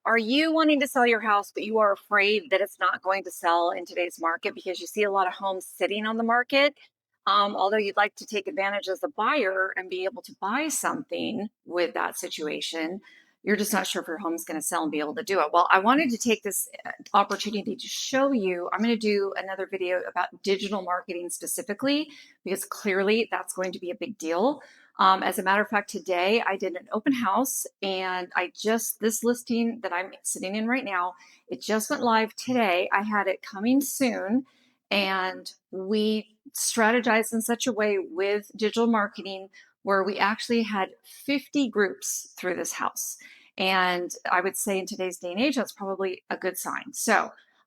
Are you wanting to sell your house, but you are afraid that it's not going to sell in today's market because you see a lot of homes sitting on the market? Although you'd like to take advantage as a buyer and be able to buy something with that situation, you're just not sure if your home's going to sell and be able to do it. Well, I wanted to take this opportunity to show you. I'm going to do another video about digital marketing specifically because clearly that's going to be a big deal. As a matter of fact, today I did an open house and this listing that I'm sitting in right now, it just went live today. I had it coming soon and we strategized in such a way with digital marketing where we actually had 50 groups through this house. And I would say in today's day and age, that's probably a good sign.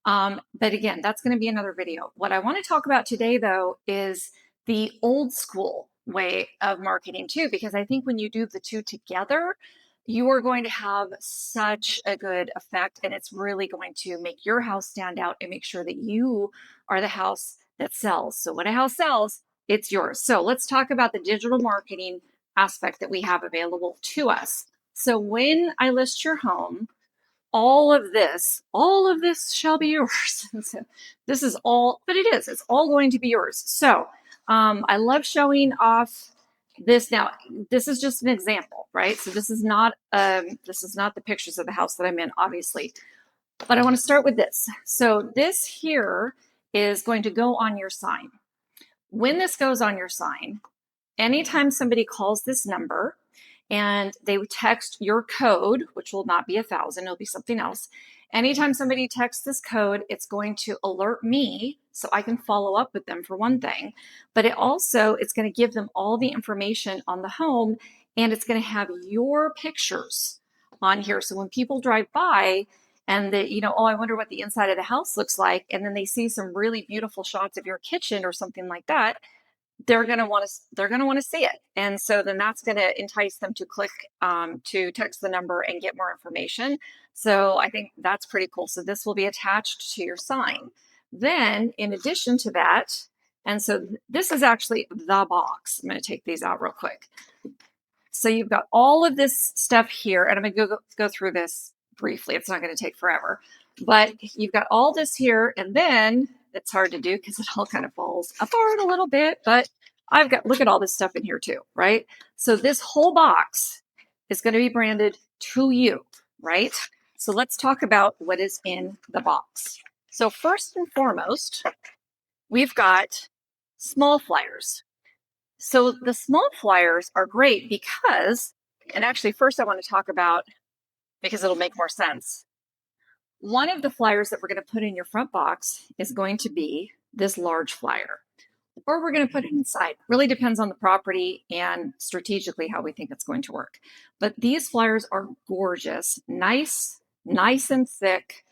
But again, that's going to be another video. What I want to talk about today, though, is the old school way of marketing too, because I think when you do the two together, you are going to have such a good effect and it's really going to make your house stand out and make sure that you are the house that sells. So when a house sells, it's yours. So let's talk about the digital marketing aspect that we have available to us. So when I list your home, all of this shall be yours. So this is all, but it's all going to be yours. So I love showing off this. Now, this is just an example, right? So this is not the pictures of the house that I'm in, obviously, but I want to start with this. So this here is going to go on your sign. When this goes on your sign, anytime somebody calls this number and they text your code, which will not be 1,000, it'll be something else. Anytime somebody texts this code, it's going to alert me so I can follow up with them for one thing, but it's going to give them all the information on the home and it's going to have your pictures on here. So when people drive by and oh, I wonder what the inside of the house looks like, and then they see some really beautiful shots of your kitchen or something like that, they're going to want to see it. And so then that's going to entice them to click to text the number and get more information. So I think that's pretty cool. So this will be attached to your sign. Then in addition to that, and so this is actually the box. I'm going to take these out real quick. So you've got all of this stuff here, and I'm going to go through this briefly. It's not going to take forever, but you've got all this here, and then it's hard to do because it all kind of falls apart a little bit, but look at all this stuff in here too, right? So this whole box is going to be branded to you, right? So let's talk about what is in the box. So first and foremost, we've got small flyers. So the small flyers are great because, and actually first I want to talk about, because it'll make more sense. One of the flyers that we're going to put in your front box is going to be this large flyer, or we're going to put it inside. Really depends on the property and strategically how we think it's going to work. But these flyers are gorgeous, nice and thick,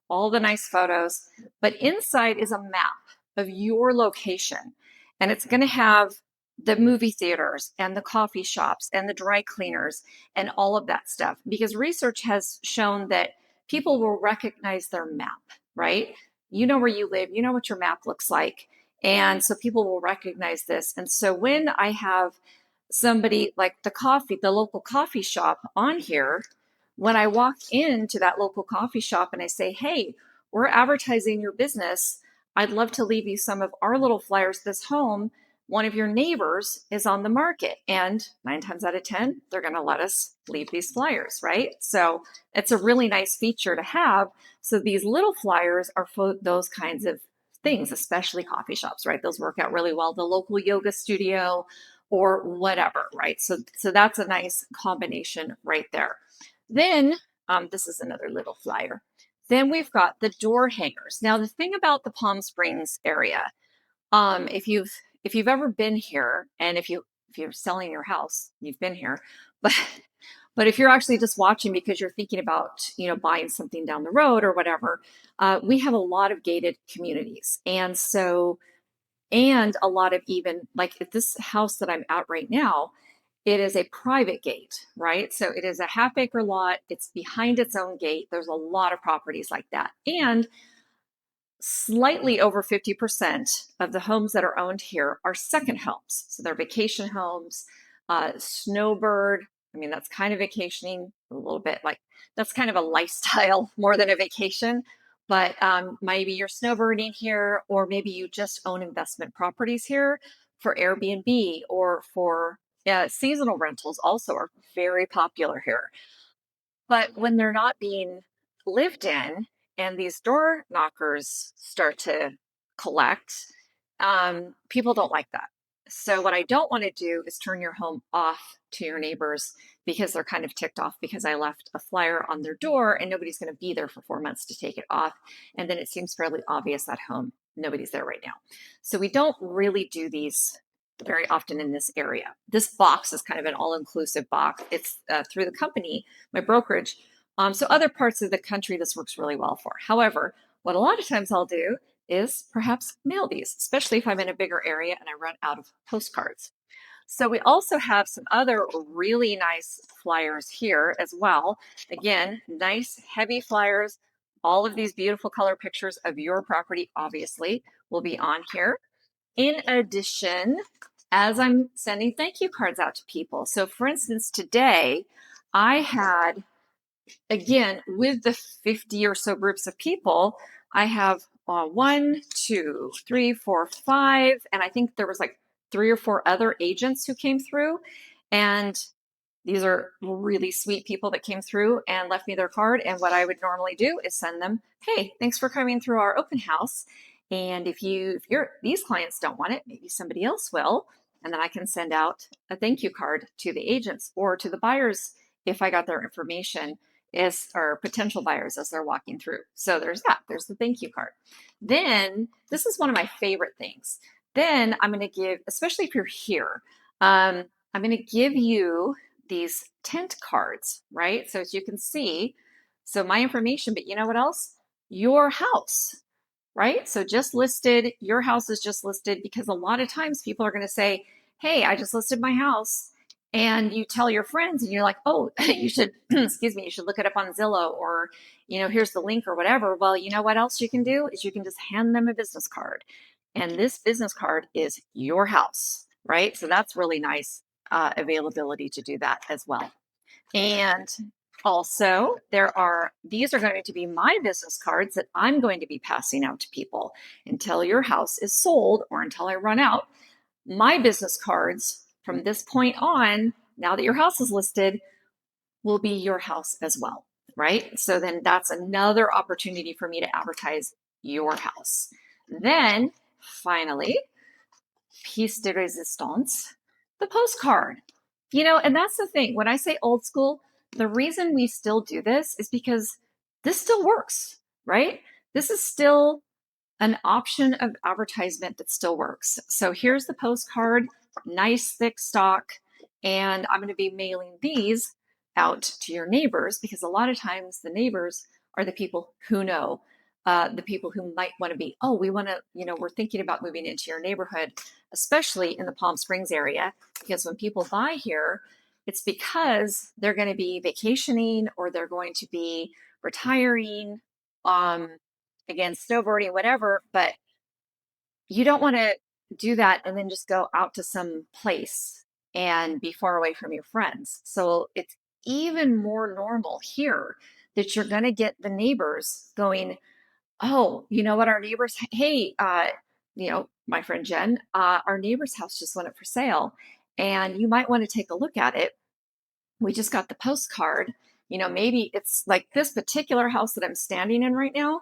all the nice photos. But inside is a map of your location, and it's going to have the movie theaters and the coffee shops and the dry cleaners and all of that stuff, because research has shown that people will recognize their map, right? You know where you live, you know what your map looks like. And so people will recognize this. And so when I have somebody like the local coffee shop on here, when I walk into that local coffee shop and I say, hey, we're advertising your business, I'd love to leave you some of our little flyers. This home, one of your neighbors is on the market, and 9 times out of 10, they're going to let us leave these flyers, right? So it's a really nice feature to have. So these little flyers are for those kinds of things, especially coffee shops, right? Those work out really well. The local yoga studio or whatever, right? So that's a nice combination right there. Then this is another little flyer. Then we've got the door hangers. Now the thing about the Palm Springs area, if you've ever been here, and if you're selling your house, you've been here, but if you're actually just watching because you're thinking about buying something down the road or whatever, we have a lot of gated communities, and a lot of, even like at this house that I'm at right now, it is a private gate, right? So it is a half-acre lot. It's behind its own gate. There's a lot of properties like that, and slightly over 50% of the homes that are owned here are second homes. So they're vacation homes, snowbird, I mean, that's kind of vacationing a little bit, like that's kind of a lifestyle more than a vacation. But maybe you're snowbirding here, or maybe you just own investment properties here for Airbnb or for seasonal rentals, also are very popular here. But when they're not being lived in and these door knockers start to collect, people don't like that. So, what I don't want to do is turn your home off to your neighbors because they're kind of ticked off because I left a flyer on their door and nobody's going to be there for 4 months to take it off. And then it seems fairly obvious at home, nobody's there right now. So, we don't really do these very often in this area. This box is kind of an all inclusive box. It's through the company, my brokerage. So other parts of the country, this works really well for. However, what a lot of times I'll do is perhaps mail these, especially if I'm in a bigger area and I run out of postcards. So we also have some other really nice flyers here as well. Again, nice heavy flyers. All of these beautiful color pictures of your property, obviously, will be on here. In addition, as I'm sending thank you cards out to people. So, for instance, today I had, again, with the 50 or so groups of people, I have one, two, three, four, five, and I think there was like three or four other agents who came through. And these are really sweet people that came through and left me their card. And what I would normally do is send them, hey, thanks for coming through our open house. And if you're these clients don't want it, maybe somebody else will. And then I can send out a thank you card to the agents or to the buyers if I got their information as or potential buyers as they're walking through. So there's that. There's the thank you card. Then this is one of my favorite things. Then I'm going to give, especially if you're here, I'm going to give you these tent cards, right? So as you can see, so my information, but you know what else? Your house, right? So just listed, your house is just listed because a lot of times people are going to say, hey, I just listed my house. And you tell your friends and you're like, oh, you should, excuse me, you should look it up on Zillow or, here's the link or whatever. Well, you know what else you can do is you can just hand them a business card. And this business card is your house, right? So that's really nice availability to do that as well. And also, these are going to be my business cards that I'm going to be passing out to people until your house is sold or until I run out. My business cards from this point on, now that your house is listed, will be your house as well, right? So then that's another opportunity for me to advertise your house. Then finally, piece de resistance, the postcard. And that's the thing. When I say old school, the reason we still do this is because this still works, right? This is still an option of advertisement that still works. So here's the postcard, nice thick stock, and I'm going to be mailing these out to your neighbors because a lot of times the neighbors are the people who know, the people who might want to be, oh, we want to, we're thinking about moving into your neighborhood, especially in the Palm Springs area, because when people buy here, it's because they're going to be vacationing or they're going to be retiring. Again, snowboarding, whatever, but you don't want to do that and then just go out to some place and be far away from your friends. So it's even more normal here that you're going to get the neighbors going, oh, you know what, our neighbors, hey, my friend Jen, our neighbor's house just went up for sale and you might want to take a look at it. We just got the postcard. Maybe it's like this particular house that I'm standing in right now.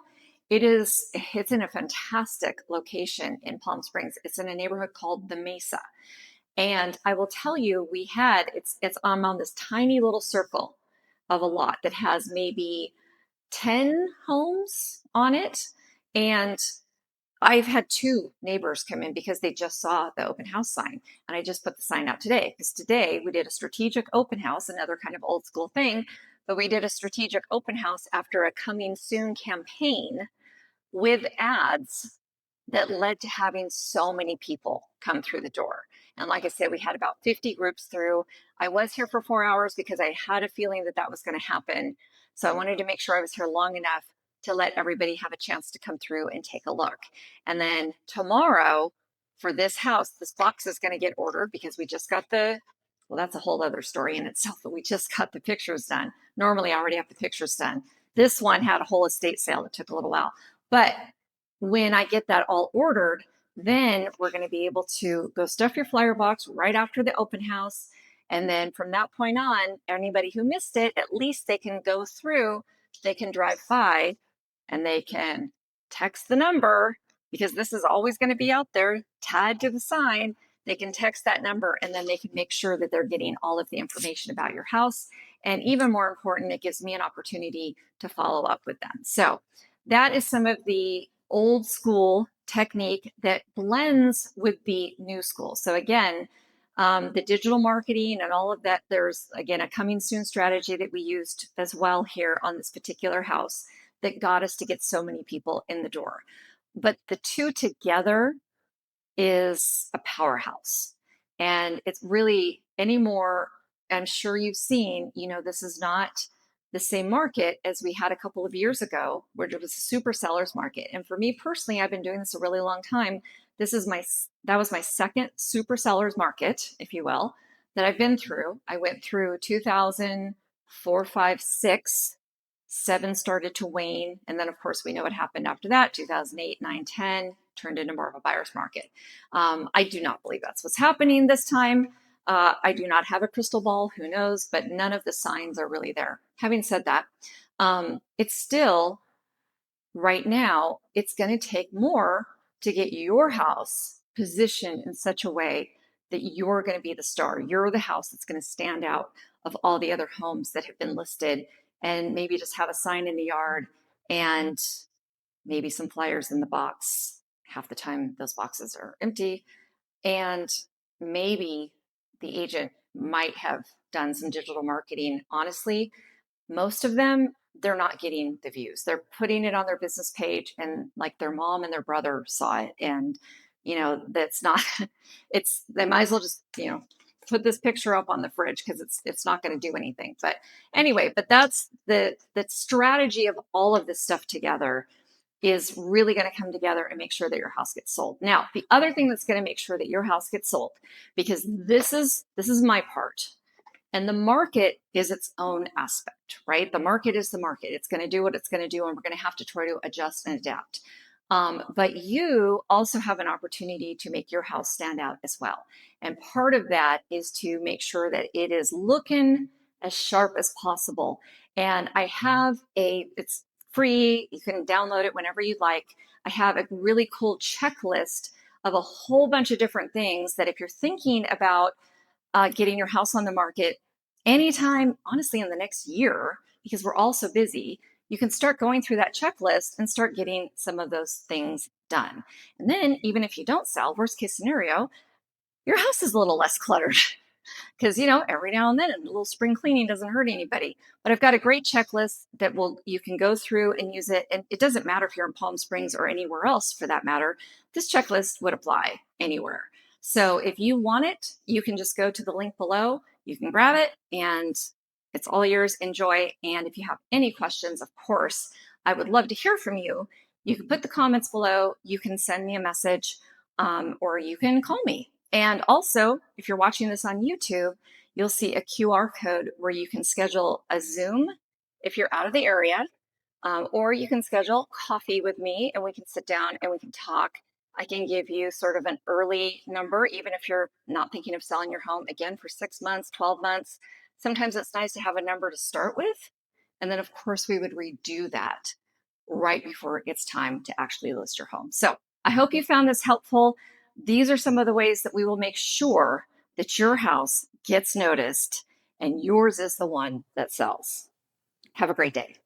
It's in a fantastic location in Palm Springs. It's in a neighborhood called the Mesa. And I will tell you, it's on this tiny little circle of a lot that has maybe 10 homes on it. And I've had two neighbors come in because they just saw the open house sign. And I just put the sign out today because today we did a strategic open house, another kind of old school thing, but we did a strategic open house after a coming soon campaign with ads that led to having so many people come through the door. And like I said, we had about 50 groups through. I was here for 4 hours because I had a feeling that that was going to happen. So I wanted to make sure I was here long enough to let everybody have a chance to come through and take a look. And then tomorrow for this house, this box is going to get ordered because we just got the Well, that's a whole other story in itself, but we just got the pictures done. Normally, I already have the pictures done. This one had a whole estate sale that took a little while. But when I get that all ordered, then we're going to be able to go stuff your flyer box right after the open house. And then from that point on, anybody who missed it, at least they can go through, they can drive by and they can text the number, because this is always going to be out there tied to the sign. They can text that number and then they can make sure that they're getting all of the information about your house. And even more important, it gives me an opportunity to follow up with them. So that is some of the old school technique that blends with the new school. So again, the digital marketing and all of that, there's again a coming soon strategy that we used as well here on this particular house that got us to get so many people in the door. But the two together is a powerhouse. And it's really anymore, I'm sure you've seen, this is not the same market as we had a couple of years ago, where it was a super sellers market. And for me personally, I've been doing this a really long time. That was my second super sellers market, if you will, that I've been through. I went through 2004, 5, 6, 7 started to wane. And then, of course, we know what happened after that. 2008, 9, 10 turned into more of a buyer's market. I do not believe that's what's happening this time. I do not have a crystal ball. Who knows? But none of the signs are really there. Having said that, it's still right now, it's going to take more to get your house positioned in such a way that you're going to be the star. You're the house that's going to stand out of all the other homes that have been listed, and maybe just have a sign in the yard and maybe some flyers in the box. Half the time, those boxes are empty. And maybe the agent might have done some digital marketing. Honestly, most of them, they're not getting the views. They're putting it on their business page and like their mom and their brother saw it. And, that's not, they might as well just, put this picture up on the fridge because it's not going to do anything. But anyway, that's the strategy of all of this stuff together is really going to come together and make sure that your house gets sold. Now, the other thing that's going to make sure that your house gets sold, because this is my part, and the market is its own aspect, right? The market is the market. It's going to do what it's going to do, and we're going to have to try to adjust and adapt. But you also have an opportunity to make your house stand out as well. And part of that is to make sure that it is looking as sharp as possible. And I have it's free. You can download it whenever you like. I have a really cool checklist of a whole bunch of different things that if you're thinking about getting your house on the market anytime, honestly, in the next year, because we're all so busy, you can start going through that checklist and start getting some of those things done. And then even if you don't sell, worst case scenario, your house is a little less cluttered. Because every now and then a little spring cleaning doesn't hurt anybody. But I've got a great checklist that you can go through and use it. And it doesn't matter if you're in Palm Springs or anywhere else for that matter. This checklist would apply anywhere. So if you want it, you can just go to the link below. You can grab it and it's all yours. Enjoy. And if you have any questions, of course, I would love to hear from you. You can put the comments below. You can send me a message or you can call me. And also, if you're watching this on YouTube, you'll see a QR code where you can schedule a Zoom if you're out of the area, or you can schedule coffee with me and we can sit down and we can talk. I can give you sort of an early number, even if you're not thinking of selling your home again for 6 months, 12 months. Sometimes it's nice to have a number to start with. And then, of course, we would redo that right before it's time to actually list your home. So I hope you found this helpful. These are some of the ways that we will make sure that your house gets noticed and yours is the one that sells. Have a great day.